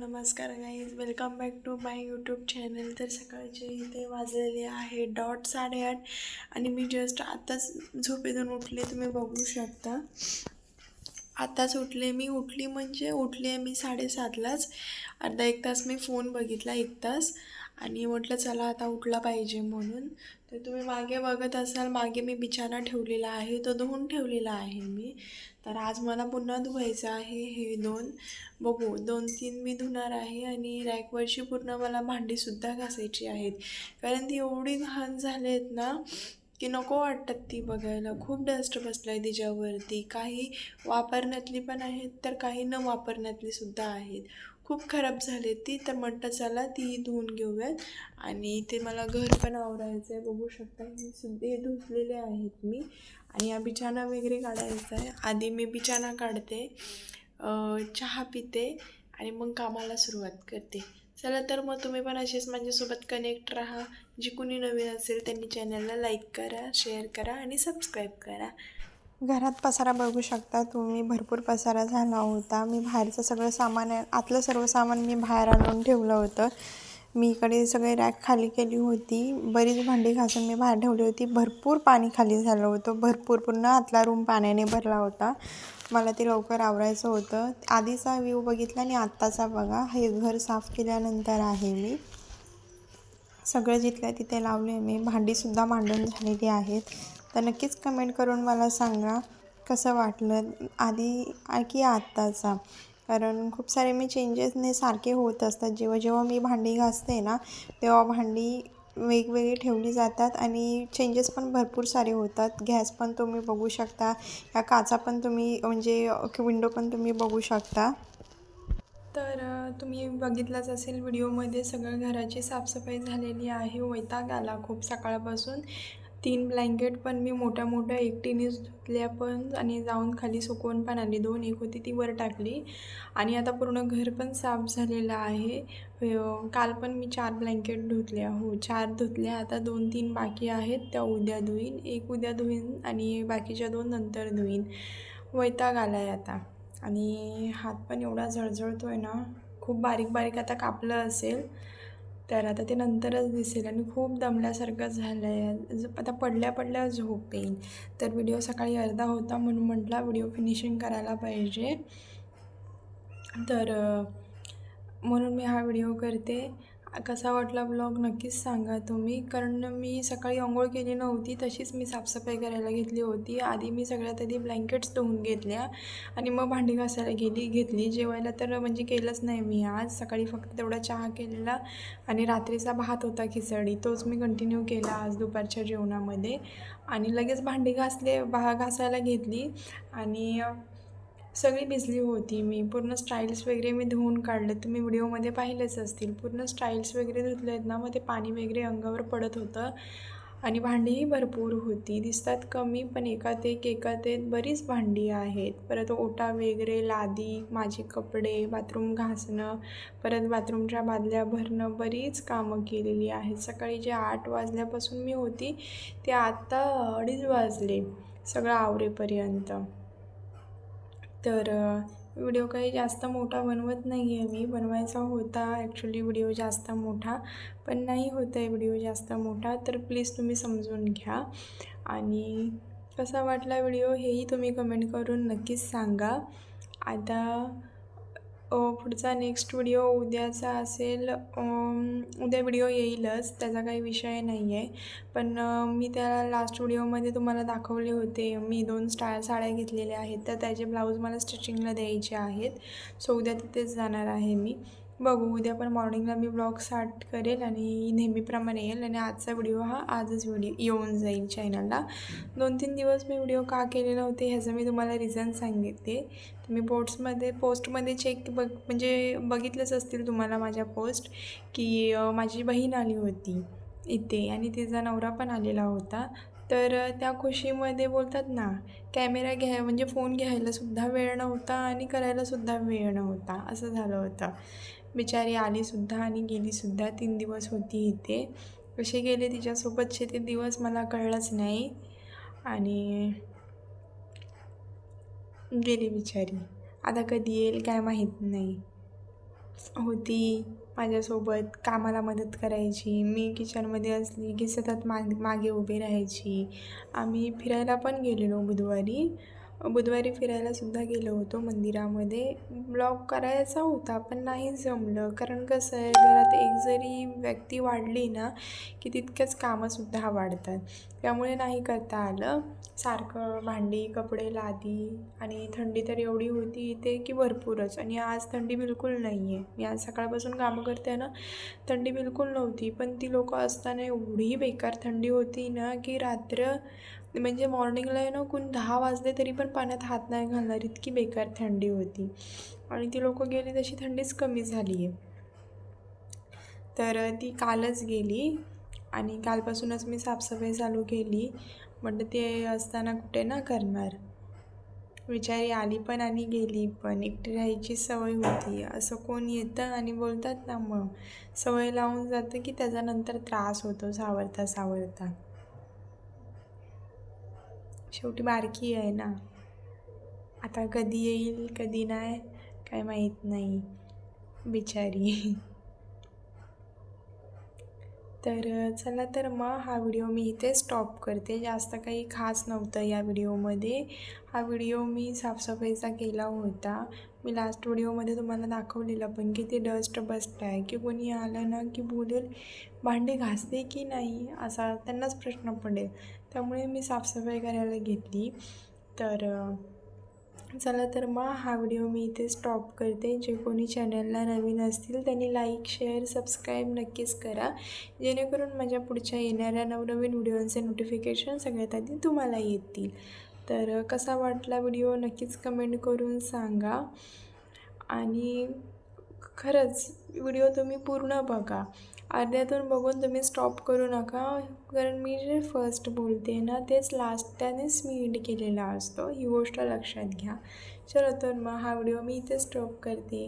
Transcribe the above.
नमस्कार guys, welcome back to my YouTube channel. तर सकाळचे इथे वाजलेले आहे 8:30 आणि मी जस्ट आताच झोपेतून उठले. तुम्ही बघू शकता, आताच उठले. मी उठली म्हणजे उठली आहे मी 7:30लाच. अर्धा एक तास मी फोन बघितला, 1 तास, आणि म्हटलं चला आता उठला पाहिजे म्हणून. तर तुम्ही मागे बघत असाल, मागे मी बिछाना ठेवलेला आहे, तो धुवून ठेवलेला आहे मी. तर आज मला पुन्हा धुवायचं आहे हे बघू 2-3 मी धुणार आहे. आणि रॅकवरची पूर्ण मला भांडीसुद्धा घासायची आहेत, कारण ती एवढी घाण झाली आहेत ना की नको वाटतात ती बघायला. खूप डस्ट बसला आहे तिच्यावरती. काही वापरण्यातली पण आहेत, तर काही न वापरण्यातली सुद्धा आहेत. खूप खराब झाले ती. तर म्हटलं चला ती धुवून घेऊयात. आणि ते मला घर पण आवरायचं आहे. बघू शकता हे सुद्धा हे धुतलेले आहेत मी. आणि या बिछाना वगैरे काढायचा आहे. आधी मी बिछाना काढते, चहा पिते आणि मग कामाला सुरुवात करते. चला तर मग तुम्ही पण असेच माझ्यासोबत कनेक्ट राहा. जी कुणी नवीन असेल त्यांनी चॅनलला लाईक करा, शेअर करा आणि सबस्क्राईब करा. घरात पसारा बघू शकता तुम्ही, भरपूर पसारा झाला होता. मी बाहेरचं सगळं सामान आतलं सर्व सामान मी बाहेर आणून ठेवलं होतं. मी इकडे सगळे रॅक खाली केली होती. बरीच भांडी घासून मी बाहेर ठेवली होती. भरपूर पाणी खाली झालं होतं, भरपूर. पूर्ण आतला रूम पाण्याने भरला होता. मला ते लवकर आवरायचं होतं. आधीचा व्ह्यू बघितला आणि आत्ताचा बघा. हे घर साफ केल्यानंतर आहे मी. सगळं जिथल्या तिथे लावले मी. भांडीसुद्धा मांडून झालेली आहेत. तर नक्कीच कमेंट करून मला सांगा कसं वाटलं आधी की आत्ताचा. कारण खूप सारे मी चेंजेसने सारखे होत असतात. जेव्हा जेव्हा मी भांडी घासते ना, तेव्हा भांडी वेगवेगळी ठेवली जातात आणि चेंजेस पण भरपूर सारे होतात. गॅस पण तुम्ही बघू शकता, या काचा पण तुम्ही म्हणजे विंडो पण तुम्ही बघू शकता. तर तुम्ही बघितलंच असेल व्हिडिओमध्ये, सगळं घराची साफसफाई झालेली आहे. वैताग आला खूप सकाळपासून. 3 ब्लँकेट पण मी मोठ्या मोठ्या एकटीनेच धुतल्या पण, आणि जाऊन खाली सुकवून पण आली. 2 एक होती ती वर टाकली. आणि आता पूर्ण घर पण साफ झालेलं आहे. काल पण मी 4 ब्लँकेट धुतल्या. हो, 4 धुतल्या. आता 2-3 बाकी आहेत, त्या उद्या धुईन. 1 उद्या धुईन आणि बाकीच्या 2 नंतर धुईन. वैताग आला आहे आता. आणि हात पण एवढा जळजळतो आहे ना, खूप बारीक बारीक आता कापलं असेल तर आता ते नंतरच दिसेल. आणि खूप दमल्यासारखं झालं आहे. आता पडल्या पडल्या झोप येईल. तर व्हिडिओ सकाळी अर्धा होता म्हणून म्हटला व्हिडिओ फिनिशिंग करायला पाहिजे. तर म्हणून मी हा व्हिडिओ करते. कसा वाटला व्लॉग नक्कीच सांगा तुम्ही. कारण मी सकाळी अंघोळ केली नव्हती, तशीच मी साफसफाई करायला घेतली होती. आधी मी सगळ्यात आधी ब्लँकेट्स धुवून घेतल्या आणि मग भांडी घासायला घेतली. जेवायला तर म्हणजे केलंच नाही मी आज. सकाळी फक्त तेवढा चहा केलेला आणि रात्रीचा भात होता खिचडी, तोच मी कंटिन्यू केला आज दुपारच्या जेवणामध्ये. आणि लगेच भांडी घासायला घेतली आणि सगळी भिजली होती. मी पूर्ण स्टाईल्स वगैरे मी धुवून काढले. तुम्ही व्हिडिओमध्ये पाहिलेच असतील. पूर्ण स्टाईल्स वगैरे धुतले आहेत ना, मग ते पाणी वगैरे अंगावर पडत होतं. आणि भांडीही भरपूर होती. दिसतात कमी, पण एकात एक बरीच भांडी आहेत. परत ओटा वगैरे, लादी, माझे कपडे, बाथरूम घासणं, परत बाथरूमच्या बादल्या भरणं, बरीच कामं केलेली आहेत. सकाळी जे 8 वाजल्यापासून मी होती, ते आत्ता 2:30 वाजले सगळं आवरेपर्यंत. तर व्हिडिओ काही जास्त मोठा बनवत नाही आहे मी. बनवायचा होता ॲक्च्युली व्हिडिओ जास्त मोठा, पण नाही होत आहे व्हिडिओ जास्त मोठा. तर प्लीज तुम्ही समजून घ्या. आणि कसा वाटला व्हिडिओ हेही तुम्ही कमेंट करून नक्कीच सांगा. आता पुढचा नेक्स्ट व्हिडिओ उद्याचा असेल. उद्या व्हिडिओ येईलच, त्याचा काही विषय नाही आहे. पण मी त्या लास्ट व्हिडिओमध्ये तुम्हाला दाखवले होते, मी 2 साड्या घेतलेल्या आहेत, तर त्याचे ब्लाऊज मला स्टिचिंगला द्यायचे आहेत. सो उद्या तिथेच जाणार आहे मी. बघू, उद्या पण मॉर्निंगला मी ब्लॉग स्टार्ट करेल आणि नेहमीप्रमाणे येईल. आणि आजचा व्हिडिओ हा आजच येऊन जाईल चॅनलला. 2-3 दिवस मी व्हिडिओ का केले नव्हते ह्याचं मी तुम्हाला रिझन सांगितले. तुम्ही पोस्टमध्ये म्हणजे बघितलंच असतील तुम्हाला माझ्या पोस्ट, की माझी बहीण आली होती इथे आणि तिचा नवरा पण आलेला होता. तर त्या खुशीमध्ये बोलतात ना, कॅमेरा म्हणजे फोन घ्यायलासुद्धा वेळ नव्हता आणि करायलासुद्धा वेळ नव्हता, असं झालं होतं. बिचारी आलीसुद्धा आणि गेलीसुद्धा. 3 दिवस होती इथे. कसे गेले तिच्यासोबतचे ते दिवस मला कळलंच नाही आणि गेली बिचारी. आता कधी येईल काय माहीत नाही. होती माझ्यासोबत, कामाला मदत करायची. मी किचनमध्ये असली की सतत मागे उभी राहायची. आम्ही फिरायला पण गेलेलो बुधवारी फिरायलासुद्धा गेलो होतो मंदिरामध्ये. ब्लॉग करायचा होता पण नाही जमलं, कारण कसं आहे, घरात एक जरी व्यक्ती वाढली ना की तितकेच कामंसुद्धा वाढतात, त्यामुळे नाही करता आलं. सारखं भांडी, कपडे, लादी, आणि थंडी तर एवढी होती इथे की भरपूरच. आणि आज थंडी बिलकुल नाही आहे. मी आज सकाळपासून कामं करते ना, थंडी बिलकुल नव्हती, पण ती लोकं असताना एवढी बेकार थंडी होती ना की म्हणजे मॉर्निंगला आहे ना, कोण 10 वाजले तरी पण पाण्यात हात नाही घालणार, इतकी बेकार थंडी होती. आणि ती लोकं गेली तशी थंडीच कमी झाली आहे. तर ती कालच गेली आणि कालपासूनच मी साफसफाई चालू केली. म्हटलं ते असताना कुठे ना करणार. बिचारी आली पण आणि गेली पण. एकटी राहायची सवय होती. असं कोण येतं आणि बोलतात ना, मग सवय लावून जातं की त्याच्यानंतर त्रास होतो सावरता सावरता. शेवटी बारकी आहे ना, आता कधी येईल कधी नाही काय माहीत नाही बिचारी. तर चला, तर मग हा व्हिडिओ मी इथे स्टॉप करते. जास्त काही खास नव्हतं या व्हिडिओमध्ये. हा व्हिडिओ मी साफसफाईचा केला होता. मी लास्ट व्हिडिओमध्ये तुम्हाला दाखवलेलं पण किती डस्ट बसत आहे, की कोणी आलं ना की बोलेल भांडे घासते की नाही, असा त्यांनाच प्रश्न पडेल. त्यामुळे मी साफसफाई करायला घेतली. तर चला, तर मग हा व्हिडिओ मी इथे स्टॉप करते. जे कोणी चॅनलला नवीन असतील त्यांनी लाईक, शेअर, सबस्क्राईब नक्कीच करा, जेणेकरून माझ्या पुढच्या येणाऱ्या नवनवीन व्हिडिओचे नोटिफिकेशन सगळ्यात आधी तुम्हाला येतील. तर कसा वाटला व्हिडिओ नक्कीच कमेंट करून सांगा. आणि खरंच व्हिडिओ तुम्ही पूर्ण बघा. अर्ध्यातून बघून तुम्ही स्टॉप करू नका, कारण मी जे फर्स्ट बोलते ना तेच लास्ट त्यानेच मी एंड केलेला असतो, ही गोष्ट लक्षात घ्या. चलो, तर मग हा व्हिडिओ मी इथे स्टॉप करते.